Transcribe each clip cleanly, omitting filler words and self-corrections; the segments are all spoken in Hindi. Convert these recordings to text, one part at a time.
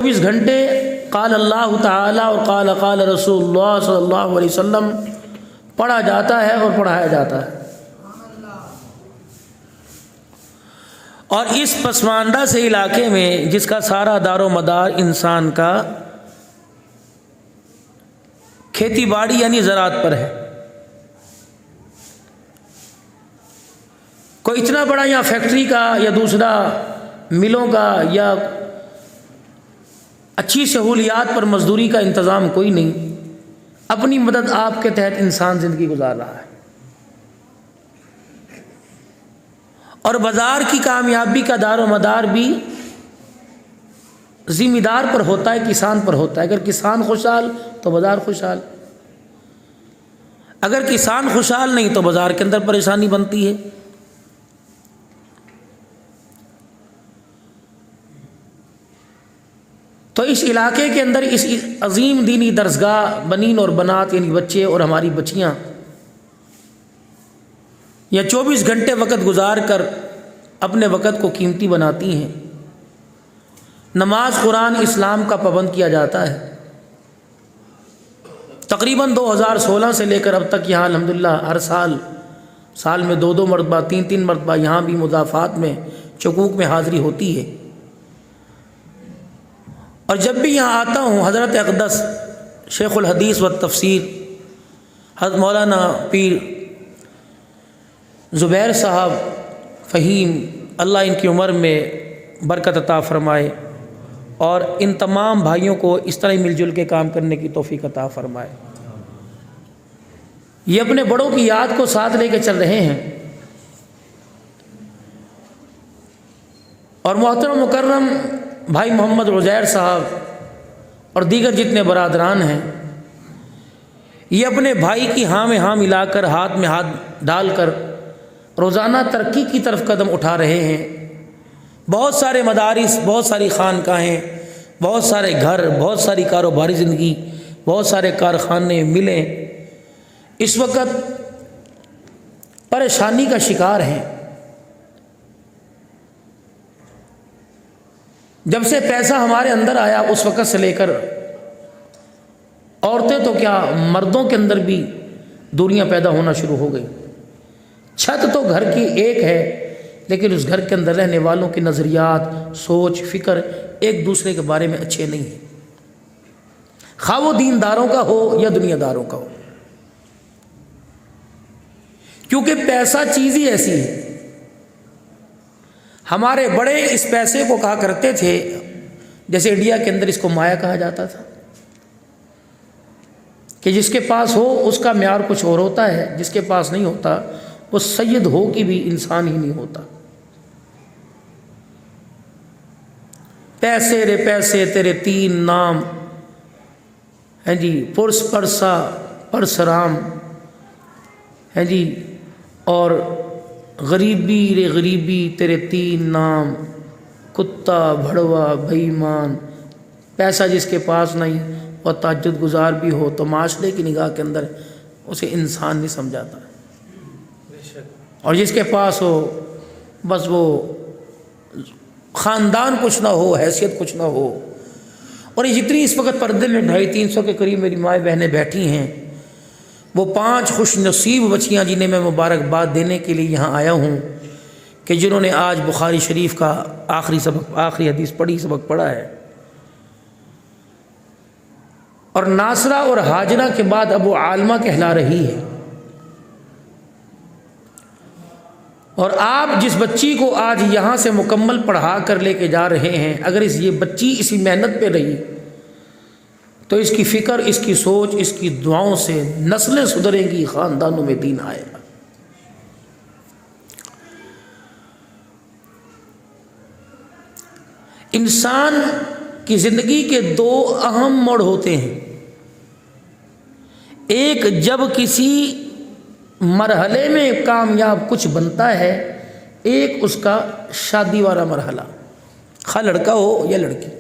24 घंटे क़ाल अल्लाह ताला और क़ाल रसूलुल्लाह सल्लल्लाहु अलैहि वसल्लम पढ़ा जाता है और पढ़ाया जाता है। और इस पसमानदा से इलाके में जिसका सारा दारो मदार इंसान का खेती बाड़ी यानी ज़राअत पर है, कोई इतना बड़ा या फैक्ट्री का या दूसरा मिलों का या अच्छी सहूलियात पर मजदूरी का इंतज़ाम कोई नहीं, अपनी मदद आपके तहत इंसान ज़िंदगी गुजार रहा है। और बाज़ार की कामयाबी का दारो मदार भी ज़िम्मेदार पर होता है, किसान पर होता है। अगर किसान खुशहाल तो बाज़ार खुशहाल, अगर किसान खुशहाल नहीं तो बाज़ार के अंदर परेशानी बनती है। तो इस इलाके के अंदर इस अजीम दीनी दरसगाह बनीन और बनात यानी बच्चे और हमारी बच्चियाँ या 24 घंटे वक़्त गुजार कर अपने वक़्त को कीमती बनाती हैं। नमाज कुरान इस्लाम का पाबंद किया जाता है। तकरीबन 2016 से लेकर अब तक यहाँ अल्हम्दुलिल्लाह हर साल में 2-2 मरतबा 3-3 मरतबा यहाँ भी मुज़ाफ़ात में चुकूक में हाज़िरी होती है। और जब भी यहाँ आता हूँ हज़रत अक़दस शेख़ुल हदीस व तफ़सीर हज़रत मौलाना पीर ज़ुबैर साहब फ़हीम, अल्लाह इनकी उम्र में बरकत अता फ़रमाए और इन तमाम भाइयों को इस तरह मिलजुल के काम करने की तौफ़ीक़ अता फ़रमाए। ये अपने बड़ों की याद को साथ लेके चल रहे हैं। और मोहतरम मुकर्रम भाई मोहम्मद उज़ैर साहब और दीगर जितने बरादरान हैं, ये अपने भाई की हाँ में हाँ मिलाकर हाथ में हाथ डालकर रोज़ाना तरक्की की तरफ कदम उठा रहे हैं। बहुत सारे मदारिस, बहुत सारी खानकाहें, बहुत सारे घर, बहुत सारी कारोबारी ज़िंदगी, बहुत सारे कारखाने मिलें इस वक्त परेशानी का शिकार हैं। जब से पैसा हमारे अंदर आया उस वक़्त से लेकर औरतें तो क्या मर्दों के अंदर भी दूरियां पैदा होना शुरू हो गई। छत तो घर की एक है लेकिन उस घर के अंदर रहने वालों के नज़रियात, सोच, फ़िक्र एक दूसरे के बारे में अच्छे नहीं हैं, खा वो दीनदारों का हो या दुनियादारों का हो। क्योंकि पैसा चीज़ ही ऐसी है। हमारे बड़े इस पैसे को कहा करते थे, जैसे इंडिया के अंदर इसको माया कहा जाता था, कि जिसके पास हो उसका म्यार कुछ और होता है, जिसके पास नहीं होता वो सैयद हो कि भी इंसान ही नहीं होता। पैसे रे पैसे तेरे 3 नाम हैं जी, पुरस परसा परसराम हैं जी, और गरीबी रे गरीबी तेरे 3 नाम, कुत्ता भड़वा बेईमान। पैसा जिसके पास नहीं और ताज्जुद गुजार भी हो तो माशरे की निगाह के अंदर उसे इंसान नहीं समझाता, और जिसके पास हो बस वो ख़ानदान कुछ ना हो, हैसियत कुछ ना हो। और ये जितनी इस वक्त पर्दे में 250-300 के करीब मेरी माएँ बहनें बैठी हैं, वो 5 खुश नसीब बच्चियाँ जिन्हें मैं मुबारकबाद देने के लिए यहाँ आया हूँ कि जिन्होंने आज बुखारी शरीफ का आखिरी हदीस पढ़ी, सबक पढ़ा है। और नासरा और हाजरा के बाद अब वो आलमा कहला रही है। और आप जिस बच्ची को आज यहाँ से मुकम्मल पढ़ा कर लेके जा रहे हैं, अगर ये बच्ची इसी मेहनत पे रही तो इसकी फ़िक्र, इसकी सोच, इसकी दुआओं से नस्लें सुधरेंगी, ख़ानदानों में दीन आएगा। इंसान की ज़िंदगी के 2 अहम मोड़ होते हैं। एक, जब किसी मरहले में कामयाब कुछ बनता है, एक उसका शादी वाला मरहला, खा लड़का हो या लड़की।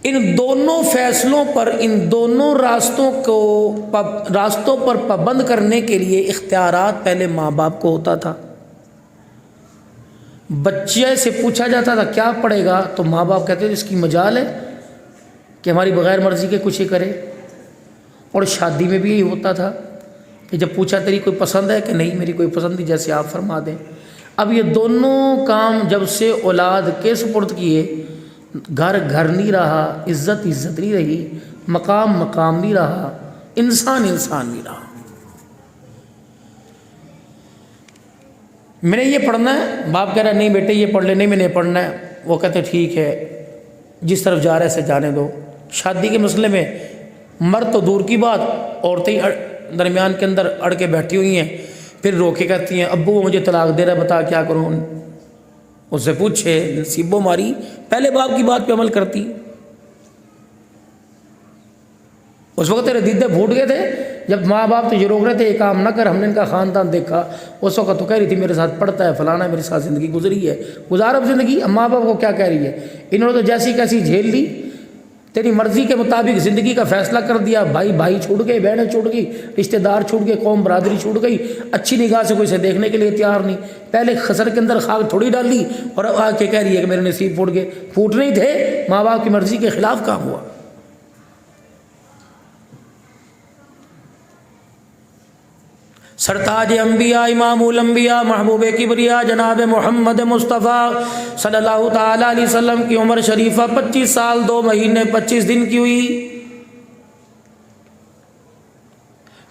इन दोनों फैसलों पर, इन दोनों रास्तों पर पाबंद करने के लिए इख्तियारात पहले माँ बाप को होता था, बच्चे से पूछा जाता था क्या पढ़ेगा, तो माँ बाप कहते थे इसकी मजाल है कि हमारी बग़ैर मर्ज़ी के कुछ ही करे। और शादी में भी यही होता था कि जब पूछा तेरी कोई पसंद है कि नहीं, मेरी कोई पसंद नहीं, जैसे आप फरमा दें। अब ये दोनों काम जब से औलाद के सुपुर्द किए, घर घर नहीं रहा, इज़्ज़त इज़्ज़त नहीं रही, मकाम मकाम नहीं रहा, इंसान इंसान नहीं रहा। मैंने ये पढ़ना है, बाप कह रहा है नहीं बेटे ये पढ़ ले, नहीं मैंने पढ़ना है। वो कहते ठीक है, जिस तरफ जा रहे से जाने दो। शादी के मसले में मर्द तो दूर की बात, औरतें दरमियान के अंदर अड़ के बैठी हुई हैं, फिर रोके कहती हैं अब्बू वो मुझे तलाक दे रहा है, बता क्या करूँ। उससे पूछे नसीबो मारी, पहले बाप की बात पे अमल करती। उस वक्त तेरे दीदे फूट गए थे जब माँ बाप तो ये रोक रहे थे ये काम ना कर, हमने इनका खानदान देखा। उस वक्त तो कह रही थी मेरे साथ पढ़ता है, फलाना मेरे साथ ज़िंदगी गुजरी है, गुजार अब ज़िंदगी। अब माँ बाप को क्या कह रही है, इन्होंने तो जैसी कैसी झेल ली, तेरी मर्ज़ी के मुताबिक ज़िंदगी का फ़ैसला कर दिया। भाई भाई छूट गए, बहनें छूट गई, रिश्तेदार छूट गए, कौम बरादरी छूट गई, अच्छी निगाह से कोई इसे देखने के लिए तैयार नहीं। पहले खसर के अंदर खाक थोड़ी डाली और अब आके कह रही है कि मेरे नसीब फूट गए। फूट नहीं थे, माँ बाप की मर्ज़ी के ख़िलाफ़ काम हुआ। सरताज अंबिया इमामुल अंबिया महबूब किबरिया जनाब मोहम्मद मुस्तफ़ा सल्लल्लाहु ताला अलैहि वसल्लम की उम्र शरीफा 25 साल 2 महीने 25 दिन की हुई।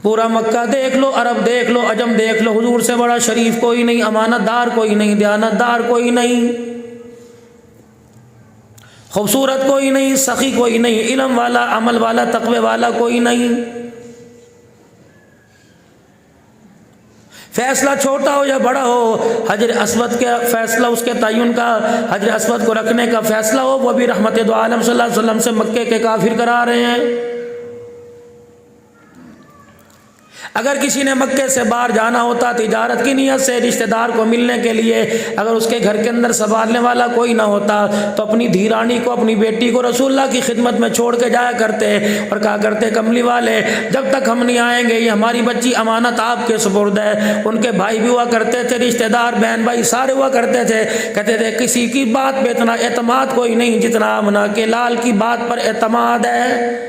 पूरा मक्का देख लो, अरब देख लो, अजम देख लो, हुजूर से बड़ा शरीफ कोई नहीं, अमानतदार कोई नहीं, दयानतदार कोई नहीं, खूबसूरत कोई नहीं, सखी कोई नहीं, इल्म वाला, अमल वाला, तकवे वाला कोई नहीं। फैसला छोटा हो या बड़ा हो, हजर अस्वद का फैसला, उसके तयन का, हजर अस्वद को रखने का फैसला हो, वो भी रहमत दो आलम सल्लल्लाहु अलैहि वसल्लम से मक्के के काफिर करा रहे हैं। अगर किसी ने मक्के से बाहर जाना होता तिजारत की नीयत से, रिश्तेदार को मिलने के लिए, अगर उसके घर के अंदर संभालने वाला कोई ना होता तो अपनी धीरानी को, अपनी बेटी को रसूलुल्लाह की खिदमत में छोड़ के जाया करते और कहा करते कमली वाले जब तक हम नहीं आएंगे ये हमारी बच्ची अमानत आपके सुपुर्द है। उनके भाई भी हुआ करते थे, रिश्तेदार बहन भाई सारे हुआ करते थे। कहते थे किसी की बात पे इतना एतमाद कोई नहीं जितना आमना के लाल की बात पर एतमाद है।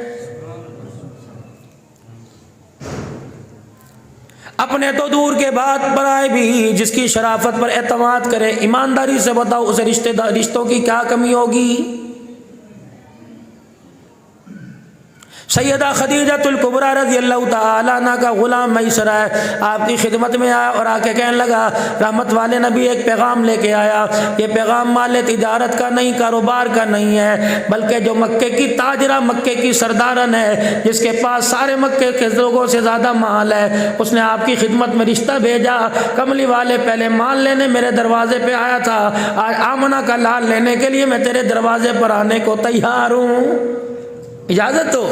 अपने तो दूर के बात पर आए भी जिसकी शराफत पर एतमाद करे, ईमानदारी से बताओ उसे रिश्तों की क्या कमी होगी। सैयदा खदीजतुल कुबरा रज़ियल्लाहु ताला अन्हा का गुलाम मैसर है, आपकी खिदमत में आया और आके कहने लगा रहमत वाले नबी एक पैगाम लेके आया। ये पैगाम माले तिजारत का नहीं, कारोबार का नहीं है, बल्कि जो मक्के की ताजरा, मक्के की सरदारन है, जिसके पास सारे मक्के के लोगों से ज़्यादा माल है, उसने आपकी खिदमत में रिश्ता भेजा। कमली वाले पहले माल लेने मेरे दरवाजे पे आया था, आज आमना का लाल लेने के लिए मैं तेरे दरवाजे पर आने को तैयार हूँ, इजाज़त हो।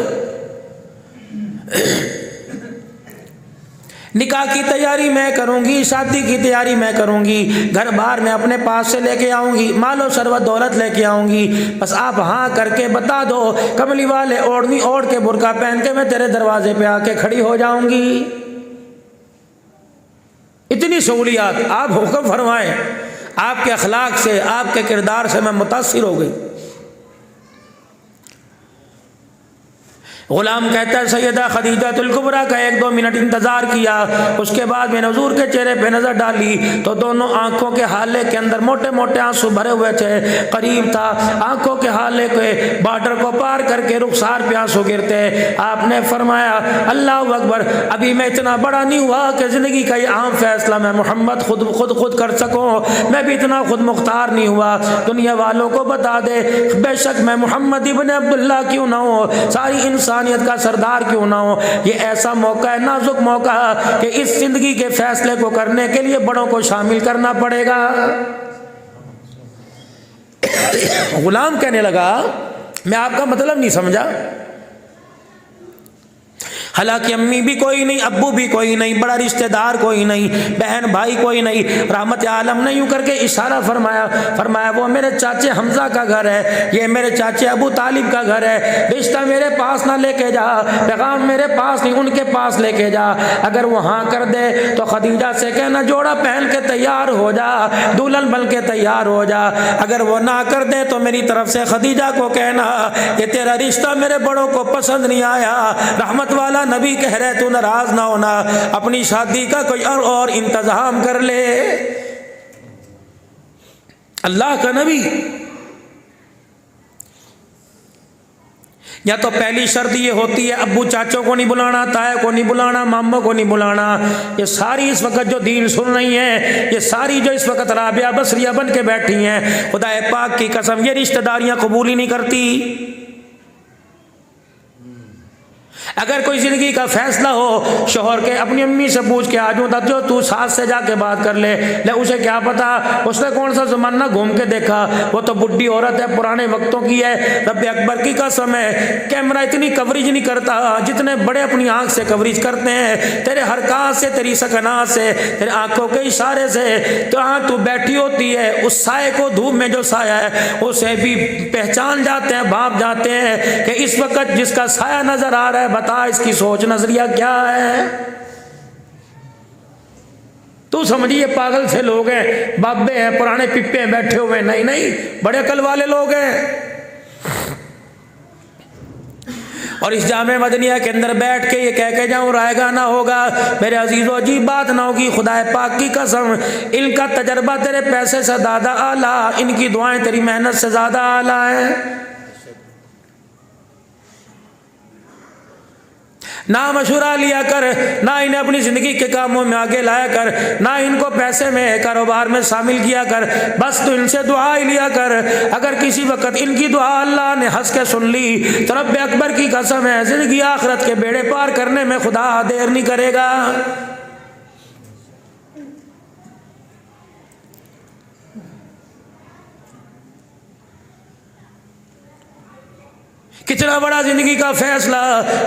निकाह की तैयारी मैं करूंगी, शादी की तैयारी मैं करूंगी, घर बार मैं अपने पास से लेके आऊंगी, मालो सरवत दौलत लेके आऊंगी, बस आप हाँ करके बता दो। कमली वाले ओढ़नी ओढ़ के बुर्का पहन के मैं तेरे दरवाजे पे आके खड़ी हो जाऊंगी। इतनी सहूलियात, आप हुक्म फरमाएं। आपके अखलाक से, आपके किरदार से मैं मुतासिर हो गई। गुलाम कहता है सैयदा खदीजतुल कुबरा का 1-2 मिनट इंतज़ार किया, उसके बाद मैंने हुजूर के चेहरे पे नज़र डाली तो दोनों आंखों के हाले के अंदर मोटे मोटे आंसू भरे हुए थे। करीब था आंखों के हाले के बॉर्डर को पार करके रुखसार पे आंसू गिरते। आपने फरमाया अल्लाह अकबर, अभी मैं इतना बड़ा नहीं हुआ कि ज़िंदगी का ये अहम फैसला मैं मोहम्मद खुद कर सकूँ, मैं भी इतना खुद मुख्तार नहीं हुआ। दुनिया वालों को बता दे बेशक मैं मोहम्मद इब्न अब्दुल्लाह क्यों ना हो, सारी इंसानियत का सरदार क्यों ना हो, ये ऐसा मौका है, नाजुक मौका कि इस जिंदगी के फैसले को करने के लिए बड़ों को शामिल करना पड़ेगा। गुलाम कहने लगा मैं आपका मतलब नहीं समझा। हालांकि अम्मी भी कोई नहीं, अब्बू भी कोई नहीं, बड़ा रिश्तेदार कोई नहीं, बहन भाई कोई नहीं। रहमत आलम ने यूं करके इशारा फरमाया, फरमाया वो मेरे चाचे हमजा का घर है, ये मेरे चाचे अबू तालिब का घर है, रिश्ता मेरे पास ना लेके जा, पैगाम मेरे पास नहीं उनके पास लेके जा। अगर वो हाँ कर दे तो खदीजा से कहना जोड़ा पहन के तैयार हो जा, दुल्हन बन के तैयार हो जा। अगर वो ना कर दे तो मेरी तरफ से खदीजा को कहना ये तेरा रिश्ता मेरे बड़ों को पसंद नहीं आया, रहमत वाला नबी कह रहे तू नाराज ना होना, अपनी शादी का कोई और इंतजाम कर ले। अल्लाह का नबी। या तो पहली शर्त ये होती है अब्बू चाचों को नहीं बुलाना, ताया को नहीं बुलाना, मामों को नहीं बुलाना। ये सारी इस वक्त जो दीन सुन रही हैं, ये सारी जो इस वक्त राबिया बसरिया बन के बैठी हैं, खुदा पाक की कसम ये रिश्तेदारियां कबूल ही नहीं करती। अगर कोई जिंदगी का फैसला हो शोहर के अपनी अम्मी से पूछ के आ जाऊँ तब जो तू सास से जाके बात कर ले उसे क्या पता उसने कौन सा जमाना घूम के देखा, वो तो बुढ़ी औरत है, पुराने वक्तों की है। रब्बे अकबर की कसम है कैमरा इतनी कवरेज नहीं करता जितने बड़े अपनी आंख से कवरेज करते हैं, तेरे हरकत से, तेरी सकनात से, तेरे आंखों के इशारे से। तो हाँ तू बैठी होती है उस साये को, धूप में जो साया है उसे भी पहचान जाते हैं, भाप जाते हैं कि इस वक्त जिसका साया नजर आ रहा है बता इसकी सोच नजरिया क्या है। तू समझिए पागल से लोग हैं, बाबे हैं, पुराने पिप्पे हैं बैठे हुए, नहीं नहीं बड़े अकल वाले लोग हैं। और इस जामे मदनिया के अंदर बैठ के ये कह के जाऊं रायगा ना होगा मेरे अजीजों, अजीब बात ना होगी। खुदा पाक की कसम इनका तजर्बा तेरे पैसे से ज्यादा आला, इनकी दुआएं तेरी मेहनत से ज्यादा आला है। ना मशुरा लिया कर, ना इन्हें अपनी ज़िंदगी के कामों में आगे लाया कर, ना इनको पैसे में कारोबार में शामिल किया कर, बस तो इनसे दुआ ही लिया कर। अगर किसी वक्त इनकी दुआ अल्लाह ने हंस के सुन ली तो रब्बे अकबर की कसम है ज़िंदगी आखिरत के बेड़े पार करने में खुदा देर नहीं करेगा। कितना बड़ा जिंदगी का फैसला,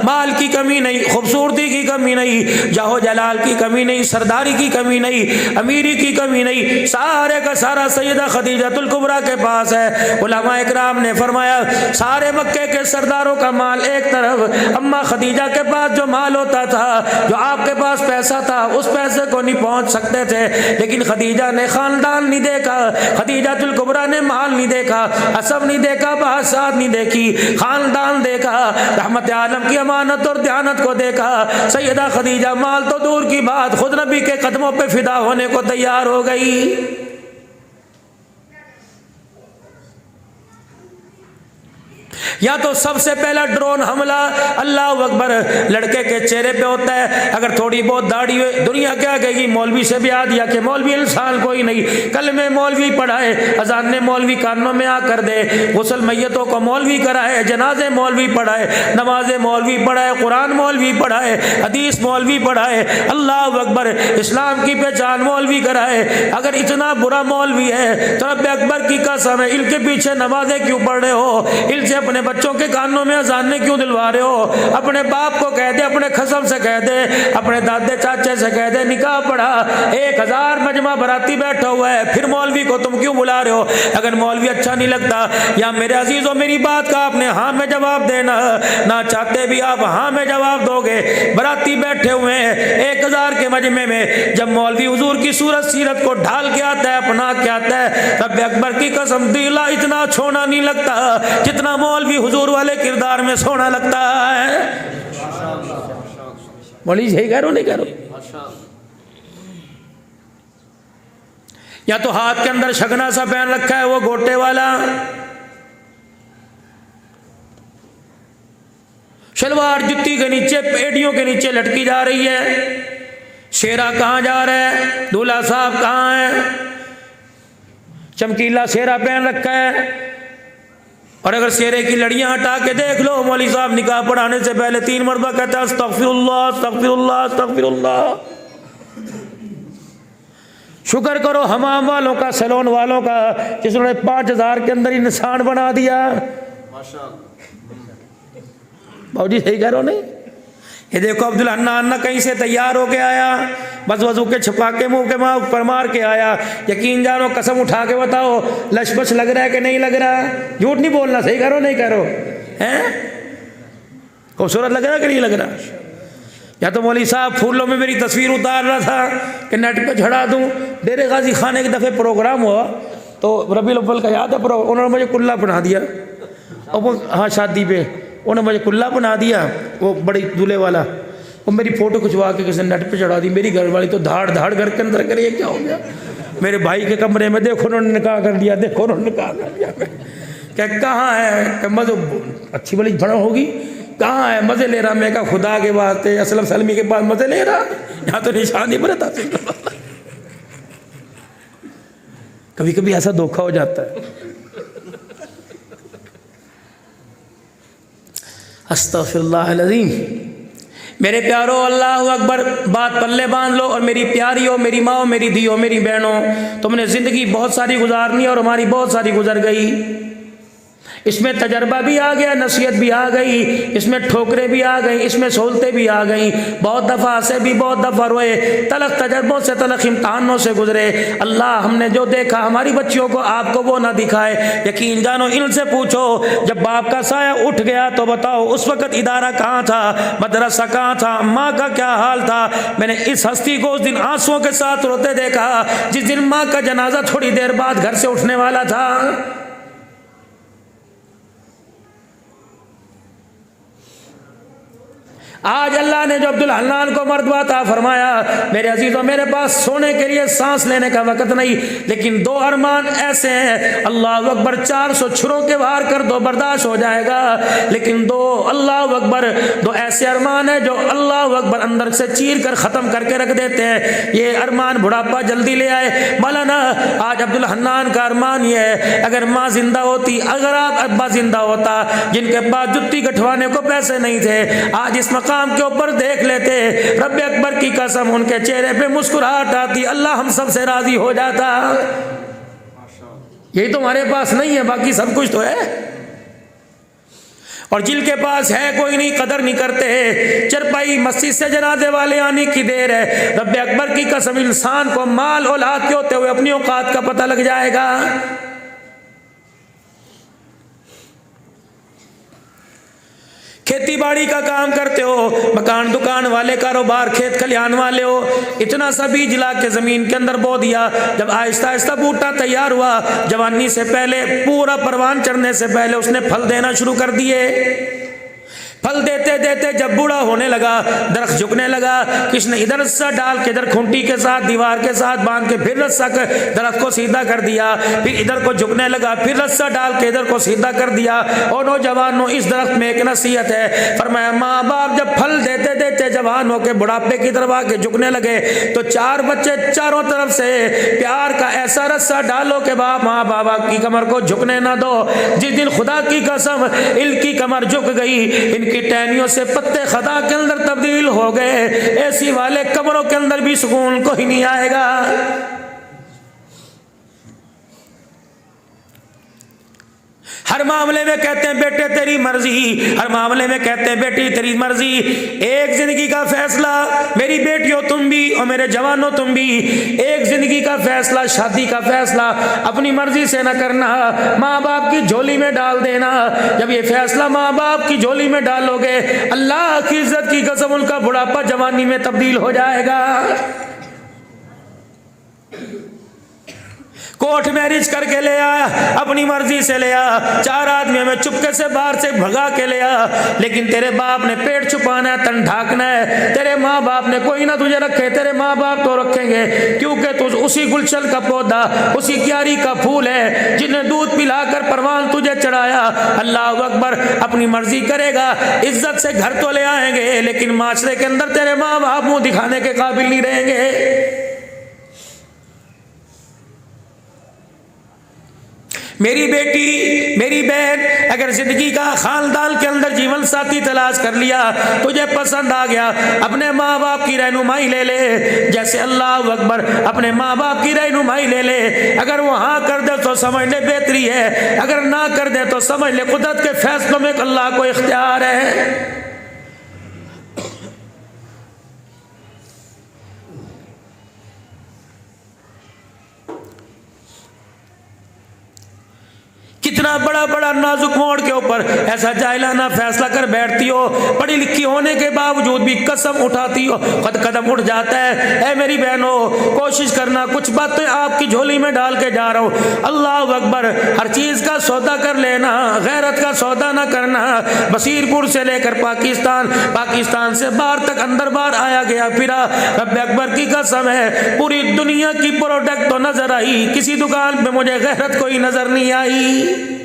माल की कमी नहीं, खूबसूरती की कमी नहीं, जाहो जलाल की कमी नहीं, सरदारी की कमी नहीं, अमीरी की कमी नहीं, सारे का सारा सैयदा खदीजतुल कुबरा के पास है। उलमा इकराम ने फरमाया सारे मक्के के सरदारों का माल एक तरफ, अम्मा खदीजा के पास जो माल होता था, जो आपके पास पैसा था, उस पैसे को नहीं पहुंच सकते थे, लेकिन खदीजा ने खानदान नहीं देखा, खदीजतुल कुबरा ने माल नहीं देखा, असब नहीं देखा, बहसात नहीं देखी, खानदान देखा, रहमत आलम की अमानत और दयानत को देखा। सैयदा खदीजा माल तो दूर की बात खुद नबी के कदमों पे फिदा होने को तैयार हो गई। या तो सबसे पहला ड्रोन हमला अल्लाह अकबर लड़के के चेहरे पे होता है, अगर थोड़ी बहुत दाढ़ी हुई दुनिया क्या कहेगी, मौलवी से ब्याह दिया कि मौलवी इंसान कोई नहीं, कल में मौलवी पढ़ाए, अजान ने मौलवी कानों में आ कर दे, गुस्ल मैयतों को मौलवी कराए, जनाजे मौलवी पढ़ाए, नमाजे मौलवी पढ़ाए, कुरान मौलवी पढ़ाए, हदीस मौलवी पढ़ाए, अल्लाह अकबर इस्लाम की पहचान मौलवी कराए। अगर इतना बुरा मौलवी है तो रब्बे अकबर की कसम है इनके पीछे नमाजें क्यों पढ़ रहे हो, इनसे अपने बच्चों के कानों में अजाने क्यों दिलवा रहे हो। अपने बाप को कह दे, अपने खसम से कह दे, अपने दादे चाचे से कह दे निकाह पढ़ा, 1000 मजमा बराती बैठा हुआ है, फिर मौलवी को तुम क्यों बुला रहे हो। अगर मौलवी अच्छा नहीं लगता, या मेरे अजीजों मेरी बात का आपने हाँ में जवाब देना, ना चाहते भी आप हाँ में जवाब दोगे। बराती बैठे हुए हैं 1000 के मजमे में, जब मौलवी हुजूर की सूरत सीरत को ढाल के आता है, अपना के आता है, रब्बे अकबर की कसम दिला इतना छोना नहीं लगता जितना मौलवी हुजूर वाले किरदार में सोना लगता है। बोली सही कह रहा हूं नहीं कह रहा हूं। या तो हाथ के अंदर शगना सा पहन रखा है वो गोटे वाला, शलवार जुत्ती के नीचे पेटियों के नीचे लटकी जा रही है। शेरा कहाँ जा रहा है, दूल्हा साहब कहाँ है, चमकीला शेरा पहन रखा है। और अगर शेरे की लड़ियां हटा के देख लो, मौलवी साहब निकाह पढ़ाने से पहले 3 मरतबा कहता है अस्तगफिरुल्लाह अस्तगफिरुल्लाह अस्तगफिरुल्लाह। शुक्र करो हमाम वालों का, सैलून वालों का, जिसने 5000 के अंदर ही निशान बना दिया। भाजी सही कह रहे हो नहीं, ये देखो अब्दुल हन्नान कहीं से तैयार होके आया, बस वजू के छुपा के मुंह के पर मार के आया। यकीन जानो, कसम उठा के बताओ, लशबश लग रहा है कि नहीं लग रहा? झूठ नहीं बोलना, सही करो नहीं करो, हैं? खूबसूरत लग रहा है कि नहीं लग रहा? या तो मौलवी साहब फूलों में मेरी तस्वीर उतार रहा था कि नेट पे चढ़ा दूं। डेरे गाजी खान एक दफ़े प्रोग्राम हुआ तो रबीउल अव्वल का याद है, उन्होंने मुझे कुल्ला बना दिया। और वो हाँ शादी पे उन्होंने मुझे कुल्ला बना दिया, वो बड़ी दूल्हे वाला। और मेरी फ़ोटो खिंचवा के किसी नेट पे चढ़ा दी। मेरी घरवाली तो धाड़ धाड़ घर के अंदर करे, ये क्या हो गया? मेरे भाई के कमरे में देखो उन्होंने निकाह कर दिया, देखो उन्होंने निकाह कर दिया। क्या कहाँ है? मज़े अच्छी बड़ी भड़ा होगी, कहाँ है? मज़े ले रहा। मैं कहा खुदा के वास्ते असलम सलमी के पास मज़े ले रहा, यहाँ तो निशान ही बरता। कभी कभी ऐसा धोखा हो जाता है। अस्तग़फिरुल्लाह अज़ीम। मेरे प्यारो, अल्लाह अकबर, बात पल्ले बांध लो। और मेरी प्यारियों, मेरी माओ, मेरी धियो, मेरी बहनों, तुमने ज़िंदगी बहुत सारी गुजारनी और हमारी बहुत सारी गुजर गई। इसमें तजर्बा भी आ गया, नसीहत भी आ गई, इसमें ठोकरें भी आ गई, इसमें सहूलतें भी आ गई। बहुत दफ़ा हंसे भी, बहुत दफ़ा रोए, तलख तजर्बों से, तलख इम्तहानों से गुजरे। अल्लाह हमने जो देखा हमारी बच्चियों को आपको वो ना दिखाए। यकीन जानो, इनसे पूछो जब बाप का साया उठ गया तो बताओ उस वक़्त इदारा कहाँ था, मदरसा कहाँ था, माँ का क्या हाल था। मैंने इस हस्ती को उस दिन आंसुओं के साथ रोते देखा जिस दिन माँ का जनाजा थोड़ी देर बाद घर से उठने वाला था। आज अल्लाह ने जो अब्दुल हन्नान को मर्तबा अता फरमाया, मेरे अजीजों, मेरे पास सोने के लिए सांस लेने का वक़्त नहीं, लेकिन दो अरमान ऐसे हैं, अल्लाह अकबर, 400 छुरों के वार कर दो, बर्दाश्त हो जाएगा। लेकिन दो, अल्लाह अकबर, दो ऐसे अरमान है जो अल्लाह अकबर अंदर से चीर कर ख़त्म करके रख देते हैं। ये अरमान बुढ़ापा जल्दी ले आए। मौलाना, आज अब्दुल हन्नान का अरमान ये है, अगर माँ जिंदा होती, अगर आप अब्बा जिंदा होता, जिनके पास जुत्ती गठवाने को पैसे नहीं थे, आज इस मकाम के ऊपर देख लेते, रब्बे अकबर की कसम उनके चेहरे पे मुस्कुराहट आती, अल्लाह हम सब से राजी हो जाता। यही तो हमारे पास नहीं है, बाकी सब कुछ तो है। और जिनके पास है कोई नहीं, कदर नहीं करते। चरपाई मस्जिद से जनाजे वाले आने की देर है, रब्बे अकबर की कसम इंसान को माल औलाद के होते हुए अपनी औकात का पता लग जाएगा। खेती बाड़ी का काम करते हो, मकान दुकान वाले, कारोबार, खेत खलिहान वाले हो, इतना सा बीज ला के ज़मीन के अंदर बो दिया। जब आहिस्ता आहिस्ता बूटा तैयार हुआ, जवानी से पहले, पूरा परवान चढ़ने से पहले उसने फल देना शुरू कर दिए। फल देते देते जब बूढ़ा होने लगा, दरख्त झुकने लगा, किसने इधर रस्सा डाल के, इधर खूंटी के साथ, दीवार के साथ बांध के, फिर रस्सा कर दरख्त को सीधा कर दिया, फिर इधर को झुकने लगा, फिर रस्सा डाल के इधर को सीधा कर दिया। और नौजवानों, इस दरख्त में एक नसीहत है, फरमाया माँ बाप जब फल देते देते जवान होके बुढ़ापे की तरफ आके झुकने लगे तो चार बच्चे चारों तरफ से प्यार का ऐसा रस्सा डालो कि बाप माँ बाबा की कमर को झुकने ना दो। जिस दिन खुदा की कसम इनकी कमर झुक गई, इनकी टहनियों से पत्ते खदा के अंदर तब्दील हो गए, एसी वाले कमरों के अंदर भी सुकून कोई नहीं आएगा। हर मामले में कहते हैं बेटे तेरी मर्जी, हर मामले में कहते हैं बेटी तेरी मर्जी। एक जिंदगी का फैसला, मेरी बेटियों तुम भी और मेरे जवानों तुम भी, एक जिंदगी का फैसला, शादी का फैसला अपनी मर्जी से न करना, माँ बाप की झोली में डाल देना। जब ये फैसला माँ बाप की झोली में डालोगे, अल्लाह की इज्जत की कसम उनका बुढ़ापा जवानी में तब्दील हो जाएगा। कोर्ट मैरिज करके ले आया, अपनी मर्जी से ले आया, 4 आदमियों में चुपके से बाहर से भगा के ले आया, लेकिन तेरे बाप ने पेट छुपाना है, तन ढाकना है। तेरे माँ बाप ने कोई ना तुझे रखे, तेरे माँ बाप तो रखेंगे, क्योंकि तू उसी गुलशन का पौधा, उसी क्यारी का फूल है जिन्हें दूध पिलाकर परवान तुझे चढ़ाया। अल्लाह अकबर, अपनी मर्जी करेगा, इज्जत से घर तो ले आएंगे, लेकिन माशरे के अंदर तेरे माँ बाप मुंह दिखाने के काबिल नहीं रहेंगे। मेरी बेटी, मेरी बहन, अगर जिंदगी का खानदान के अंदर जीवन साथी तलाश कर लिया, तुझे पसंद आ गया, अपने माँ बाप की रहनुमाई ले ले, जैसे अल्लाह अकबर अपने माँ बाप की रहनुमाई ले ले। अगर वो हाँ कर दे तो समझ ले बेहतरी है, अगर ना कर दे तो समझ ले कुदरत के फैसलों में अल्लाह को इख्तियार है। ना बड़ा बड़ा नाजुक मोड़ के ऊपर ऐसा जाहिलाना फैसला कर बैठती हो, पढ़ी लिखी होने के बावजूद भी कसम उठाती हो, खुद कदम उठ जाता है। ऐ मेरी बहनों, कोशिश करना, कुछ बातें आपकी झोली में डाल के जा रहा हूँ। अल्लाह अकबर, हर चीज का सौदा कर लेना, गैरत का सौदा ना करना। बसीरपुर से लेकर पाकिस्तान, पाकिस्तान से बाहर तक अंदर बाहर आया गया फिरा। रब अकबर की कसम है, पूरी दुनिया की प्रोडक्ट तो नजर आई, किसी दुकान पे मुझे गैरत कोई नजर नहीं आई।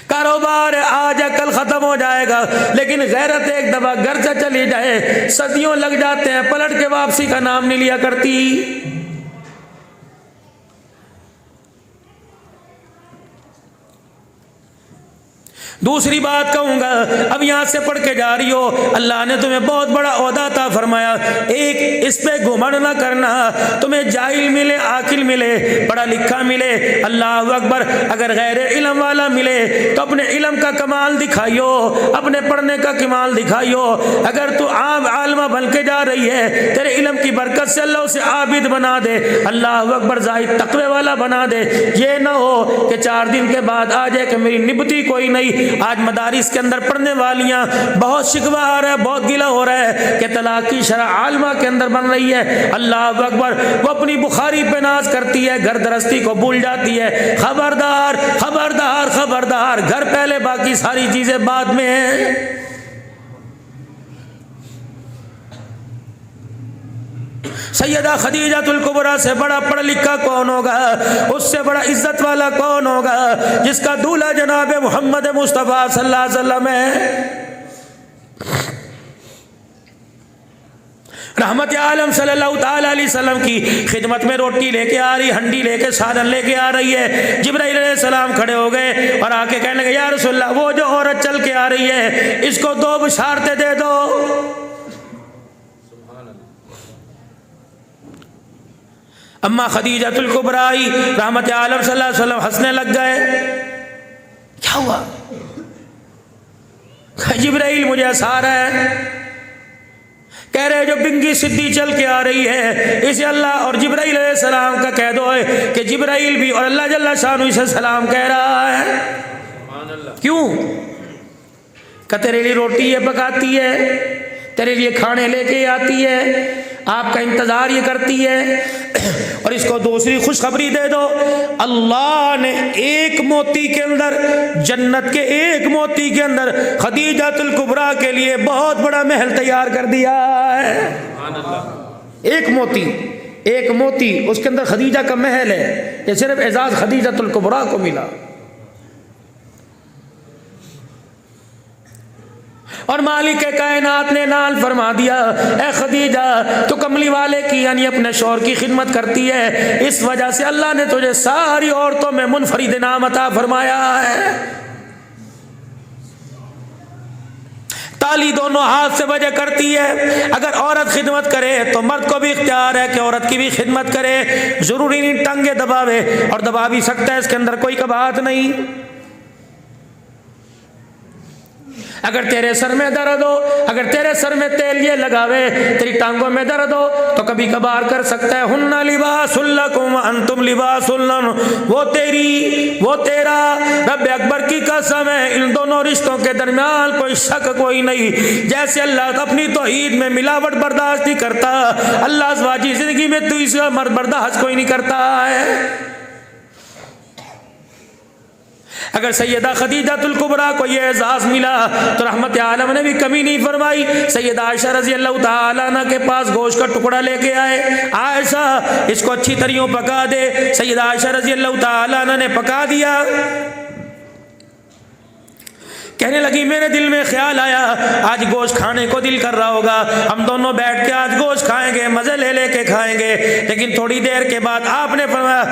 कारोबार आज है कल खत्म हो जाएगा, लेकिन गैरत एक दफा घर से चली जाए सदियों लग जाते हैं, पलट के वापसी का नाम नहीं लिया करती। दूसरी बात कहूंगा, अब यहां से पढ़ के जा रही हो, अल्लाह ने तुम्हें बहुत बड़ा ओहदा अता फरमाया। एक, इस पे घुमंड ना करना, तुम्हें जाहिल मिले, आकिल मिले, पढ़ा लिखा मिले, अल्लाह अकबर, अगर गैर इल्म वाला मिले तो अपने इल्म का कमाल दिखाइयो, अपने पढ़ने का कमाल दिखाइयो। अगर तू आम आलमा बन के जा रही है, तेरे इल्म की बरकत से अल्लाह उसे आबिद बना दे, अल्लाह अकबर, जाहिद तकवे वाला बना दे। ये ना हो कि 4 दिन के बाद आ जाए कि मेरी निबती कोई नहीं। आज मदारिस के अंदर पढ़ने वालियां बहुत शिकवा आ रहा है, बहुत गिला हो रहा है कि तलाक की शरअ आलमा के अंदर बन रही है। अल्लाह अकबर, वो अपनी बुखारी पे नाज करती है, घर गृहस्थी को भूल जाती है। खबरदार खबरदार खबरदार, घर पहले बाकी सारी चीजें बाद में है। सैयदा खदीजातुल कुबरा से बड़ा पढ़ा लिखा कौन होगा, उससे बड़ा इज्जत वाला कौन होगा, जिसका दूल्हा जनाब मोहम्मद मुस्तफ़ा सल्लल्लाहु अलैहि वसल्लम है। रहमत आलम सल्लल्लाहु ताला अलैहि वसल्लम की खिदमत में रोटी लेके आ रही, हंडी लेके, साधन लेके आ रही है। जिब्राइल अलैहिस्सलाम खड़े हो गए और आके कहने लगे, या रसूलल्लाह, वो जो औरत चल के आ रही है, इसको 2 बशारतें दे दो। अम्मा खदीजातुल कुबरा रहमत आलम सल्लल्लाहु अलैहि वसल्लम हंसने लग गए। क्या हुआ? जिब्राइल मुझे हंसा रहा है, कह रहे जो बिंगी सिद्धि चल के आ रही है, इसे अल्लाह और जिब्राइल अलैहिस्सलाम का कह दो है कि जिब्राइल भी और अल्लाह जल्ला शानु इसे सलाम कह रहा है। क्यों? कि तेरे लिए रोटी ये पकाती है, तेरे लिए खाने लेके आती है, आपका इंतजार ये करती है। और इसको दूसरी खुशखबरी दे दो, अल्लाह ने एक मोती के अंदर, जन्नत के एक मोती के अंदर खदीजातुल कुबरा के लिए बहुत बड़ा महल तैयार कर दिया है। एक मोती, एक मोती, उसके अंदर खदीजा का महल है। ये सिर्फ एजाज खदीजातुल कुबरा को मिला। और मालिक कायनात ने नाल फरमा दिया, ए खदीजा, तो कमली वाले की यानी अपने शौहर की खिदमत करती है, इस वजह से अल्लाह ने तुझे सारी औरतों में मुनफरिद इनाम अता फरमाया है। ताली दोनों हाथ से बजा करती है। अगर औरत खिदमत करे तो मर्द को भी इख्तियार है कि औरत की भी खिदमत करे। जरूरी नहीं टंगे दबावे, और दबा भी सकता है, इसके अंदर कोई कबाहत नहीं। अगर तेरे सर में दर्द हो, अगर तेरे सर में तेल ये लगावे, तेरी टांगों में दर्द हो, तो कभी कभार कर सकता है। हुन्ना लिबासुल लकुम अंतुम लिबासुल लहुन, वो तेरी वो तेरा। रब अकबर की कसम है, इन दोनों रिश्तों के दरमियान कोई शक कोई नहीं। जैसे अल्लाह अपनी तौहीद में मिलावट बर्दाश्त नहीं करता, अल्लाह ज़वाजी जिंदगी में तो इसका मर्द बर्दाश्त कोई नहीं करता है। अगर सैयदा खदीजातुल कुबरा को ये एजाज मिला तो रहमत आलम ने भी कमी नहीं फरमाई। सैयदा आयशा रजी अल्लाह ताला अन्हा के पास गोश्त का टुकड़ा लेके आए, आयशा इसको अच्छी तरह पका दे। सैयदा आयशा रजी अल्लाह ताला अन्हा ने पका दिया। कहने लगी, मेरे दिल में ख्याल आया आज गोश्त खाने को दिल कर रहा होगा, हम दोनों बैठ के आज गोश्त खाएंगे, मजे ले लेके खाएंगे। लेकिन थोड़ी देर के बाद आपने फरमाया,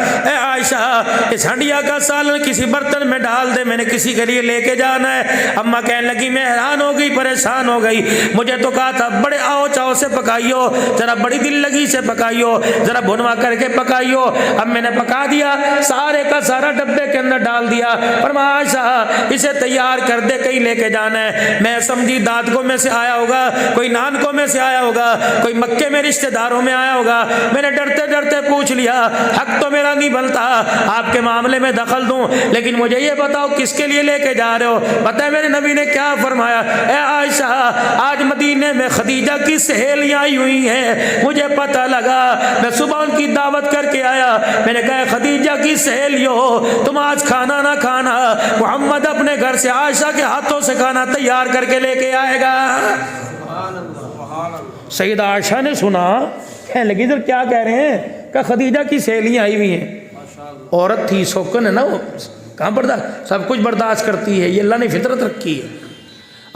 आयशा इस हंडिया का सालन किसी बर्तन में डाल दे, मैंने किसी के लिए लेके जाना है। अम्मा कहने लगी मैं हैरान हो गई, परेशान हो गई। मुझे तो कहा था बड़े आओ चाव से पकाइयो, जरा बड़ी दिल लगी से पकाइयो, जरा भुनवा करके पकाइयो। अब मैंने पका दिया, सारे का सारा डब्बे के अंदर डाल दिया। पर आयशा इसे तैयार कर दे, कहीं लेके जाना है। मैं समझी दादकों में से आया होगा, कोई नानकों में से आया होगा, कोई मक्के में रिश्तेदारों में आया होगा। मैंने डरते डरते पूछ लिया, हक तो मेरा नहीं बनता आपके मामले में दखल दूं, लेकिन मुझे ये बताओ किसके लिए लेके जा रहे हो? पता है मेरे नबी ने क्या फरमाया? ए आयशा, आज मदीने में खदीजा की सहेलियां आई हुई हैं, मुझे पता लगा, मैं सुबह उनकी दावत करके आया। मैंने कहा खदीजा की सहेलियों, तुम आज खाना ना खाना, मोहम्मद अपने घर से आयशा के हाथों से खाना तैयार करके लेके आएगा। सैयदा आयशा ने सुना, कहने लगी इधर क्या कह रहे हैं? कहा खदीजा की सहेलियां आई हुई हैं। औरत थी, शौकन है ना, वो कहाँ बर्दाश्त, सब कुछ बर्दाश्त करती है, ये अल्लाह ने फितरत रखी है।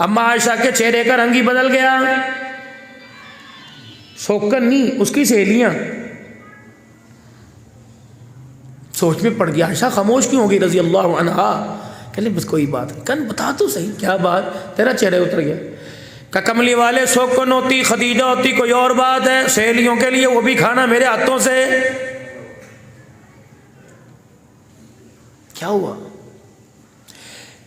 अम्मा आयशा के चेहरे का रंग ही बदल गया। शौकन नहीं, उसकी सहेलियां। सोच में पड़ गया, आयशा खामोश क्यों हो गई रजी अल्लाह अन्हा? कहले बस कोई बात नहीं। कन बता तो सही क्या बात, तेरा चेहरा उतर गया। का कमली वाले शौकन होती, खदीजा होती कोई और बात है, सहेलियों के लिए वो भी खाना मेरे हाथों से। क्या हुआ?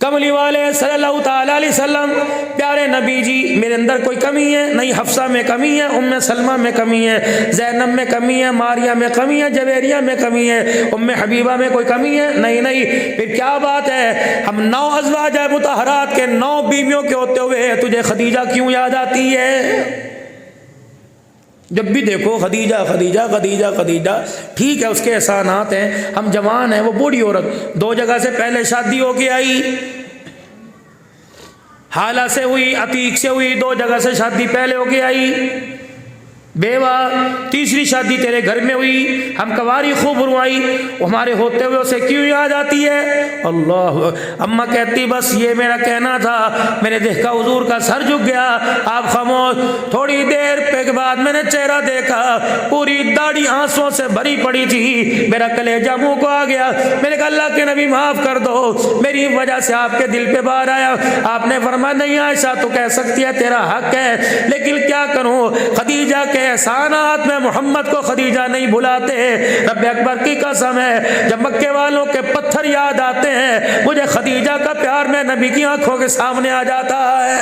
कमली वाले सल्लल्लाहु ताला अलैहि वसल्लम, प्यारे नबी जी, मेरे अंदर कोई कमी है नहीं? हफ्सा में कमी है, उम्मे सलमा में कमी है, जैनब में कमी है, मारिया में कमी है, जवेरिया में कमी है, उम्मे हबीबा में कोई कमी है? नहीं नहीं। फिर क्या बात है? हम 9 अज़वाज मुतहरात के 9 बीवियों के होते हुए तुझे खदीजा क्यों याद आती है? जब भी देखो खदीजा खदीजा खदीजा खदीजा। ठीक है, उसके एहसानात हैं, हम जवान हैं, वो बूढ़ी औरत 2 जगह से पहले शादी होके आई। हाला से हुई, अतीक से हुई, 2 जगह से शादी पहले होके आई। बेवा, तीसरी शादी तेरे घर में हुई, हम कवारी खूब रुआई, हमारे होते हुए उसे क्यों याद आती है? अल्लाह। अम्मा कहती बस ये मेरा कहना था। मैंने देखा हुजूर का सर झुक गया, आप खामोश। थोड़ी देर के बाद मैंने चेहरा देखा, पूरी दाढ़ी आंसुओं से भरी पड़ी थी, मेरा कलेजा मुंह को आ गया। मैंने कहा अल्लाह के नबी माफ कर दो, मेरी वजह से आपके दिल पे बाहर आया। आपने फरमाया नहीं आयशा तो कह सकती है, तेरा हक है, लेकिन क्या करूं, खदीजा के एहसानात में मोहम्मद को खदीजा नहीं भुलाते। रब्बे अकबर की कसम है, जब मक्के वालों के पत्थर याद आते हैं, मुझे खदीजा का प्यार में नबी की आंखों के सामने आ जाता है।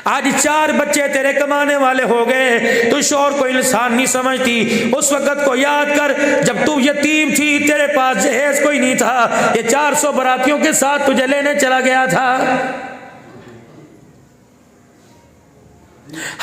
आज 4 बच्चे तेरे कमाने वाले हो गए, तू शौहर को इंसान नहीं समझती। उस वक्त को याद कर जब तू यतीम थी, तेरे पास जहेज कोई नहीं था, ये 400 बरातियों के साथ तुझे लेने चला गया था।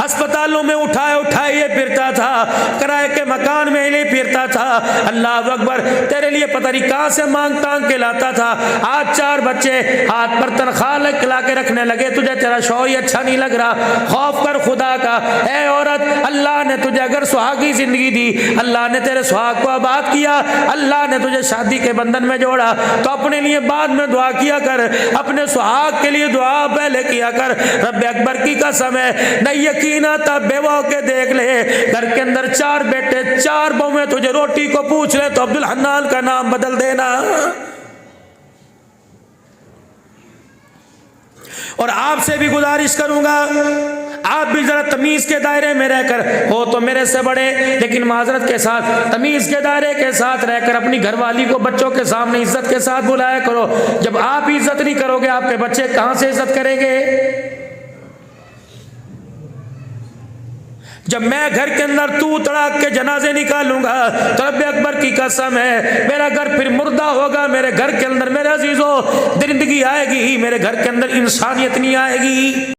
अस्पतालों में उठाए उठाए ये फिरता था, किराए के मकान में नहीं फिरता था। अल्लाह अकबर, तेरे लिए पता नहीं कहां से मांग तांग के लाता था। आज 4 बच्चे हाथ पर तनख्वाह ला के रखने लगे, तुझे तेरा शौहर ही अच्छा नहीं लग रहा। खौफ कर खुदा का। ए औरत, अल्लाह ने तुझे अगर सुहागी जिंदगी दी, अल्लाह ने तेरे सुहाग को आबाद किया, अल्लाह ने तुझे शादी के बंधन में जोड़ा, तो अपने लिए बाद में दुआ किया कर, अपने सुहाग के लिए दुआ पहले किया कर। रब्बे अकबर की कसम है, नहीं यकीन आता बेवाओं के देख ले, घर के अंदर 4 बेटे 4 बहुएं तुझे रोटी को पूछ ले तो अब्दुल हन्नान का नाम बदल देना। और आपसे भी गुजारिश करूंगा, आप भी जरा तमीज के दायरे में रहकर, हो तो मेरे से बड़े लेकिन माजरत के साथ तमीज के दायरे के साथ रहकर अपनी घरवाली को बच्चों के सामने इज्जत के साथ बुलाया करो। जब आप इज्जत नहीं करोगे, आपके बच्चे कहां से इज्जत करेंगे? जब मैं घर के अंदर तू तड़ाक के जनाजे निकालूंगा तो रब्बे अकबर की कसम है, मेरा घर फिर मुर्दा होगा। मेरे घर के अंदर मेरे अजीजों जिंदगी आएगी, मेरे घर के अंदर इंसानियत नहीं आएगी।